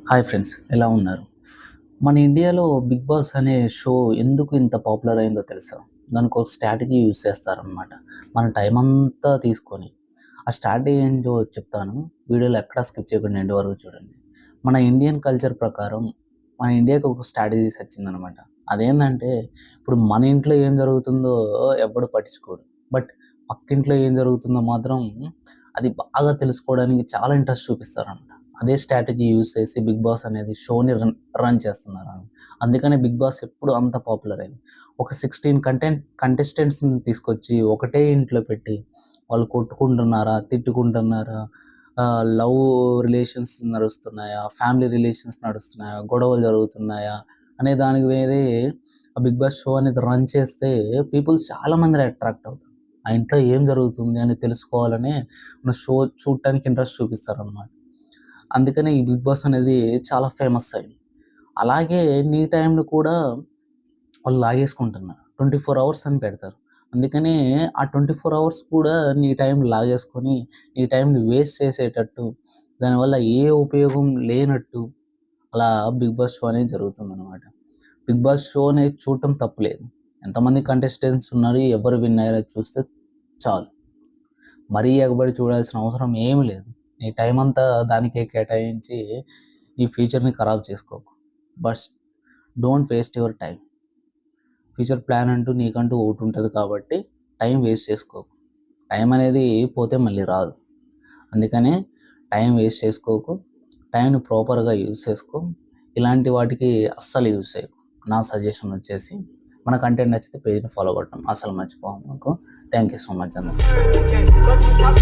Hi friends, ఎలా ఉన్నారు? మన ఇండియాలో 'బిగ్ బాస్' అనే షో ఎందుకు ఇంత పాపులర్ అయిందో తెలుసా? దానికి ఒక స్ట్రాటజీ యూజ్ చేస్తారనమాట. మన టైం అంతా తీసుకొని. ఆ స్ట్రాటజీ ఏంటో చెప్తాను. వీడియోలో ఎక్కడా స్కిప్ చేయకుండా ఎండ్ వరకు చూడండి. మన ఇండియన్ కల్చర్ ప్రకారం మన ఇండియాకి ఒక స్ట్రాటజీస్ వచ్చిందనమాట. అదేంటంటే ఇప్పుడు మన ఇంట్లో ఏం జరుగుతుందో ఎవ్వడు పట్టించుకోడు. బట్ పక్కింట్లో ఏం జరుగుతుందో మాత్రం అది బాగా తెలుసుకోవడానికి చాలా ఇంట్రెస్ట్ చూపిస్తారనమాట. అదే స్ట్రాటజీ యూజ్ చేసి 'బిగ్ బాస్' అనేది షోని రన్ చేస్తున్నారు. అందుకనే 'బిగ్ బాస్' ఎప్పుడు అంత పాపులర్ అయింది. ఒక 16 కంటెస్టెంట్స్‌ని తీసుకొచ్చి ఒకటే ఇంట్లో పెట్టి వాళ్ళు కొట్టుకుంటున్నారా? తిట్టుకుంటున్నారా? లవ్ రిలేషన్స్ నడుస్తున్నాయా? ఫ్యామిలీ రిలేషన్స్ నడుస్తున్నాయా? గొడవలు జరుగుతున్నాయా? అనే దానికి వేరే ఆ 'బిగ్ బాస్' షో అనేది రన్ చేస్తే పీపుల్ చాలామంది అట్రాక్ట్ అవుతారు. ఆ ఇంట్లో ఏం జరుగుతుంది అని తెలుసుకోవాలనే మన షో చూడటానికి ఇంట్రెస్ట్ చూపిస్తారనమాట. అందుకనే ఈ 'బిగ్ బాస్' అనేది చాలా ఫేమస్ అయింది. అలాగే నీ టైంని కూడా వాళ్ళు లాగేసుకుంటున్నారు. 24 అవర్స్ అని పెడతారు. అందుకనే ఆ 24 అవర్స్ కూడా నీ టైం లాగేసుకొని, నీ టైంని వేస్ట్ చేసేటట్టు, దానివల్ల ఏ ఉపయోగం లేనట్టు అలా 'బిగ్ బాస్' షో అనేది జరుగుతుందనమాట. 'బిగ్ బాస్' షో అనేది చూడటం తప్పులేదు. ఎంతమంది కంటెస్టెంట్స్ ఉన్నారు, ఎవరు విన్ అయ్యారో చూస్తే చాలు. మరీ ఎగబడి చూడాల్సిన అవసరం ఏమి లేదు. నీ టైమంతా దానికే కేటాయించి నీ ఫ్యూచర్‌ని ఖరాబ్ చేసుకోకు. బస్ don't waste your time. Future plan అంటూ నీకంటూ ఒకటుంటది కాబట్టి టైం వేస్ట్ చేసుకోకు. టైం అనేది పోతే మళ్ళీ రాదు. అందుకనే టైం వేస్ట్ చేసుకోకు. టైంని ప్రాపర్‌గా యూజ్ చేసుకో. ఇలాంటి వాటికి అస్సలు యూజ్ చేయకు. నా సజెషన్ వచ్చేసి మన కంటెంట్ నచ్చితే పేజ్‌ని ఫాలో కొట్టడం అస్సలు మర్చిపోమాకు. థాంక్ యూ సో మచ్ అందరికి.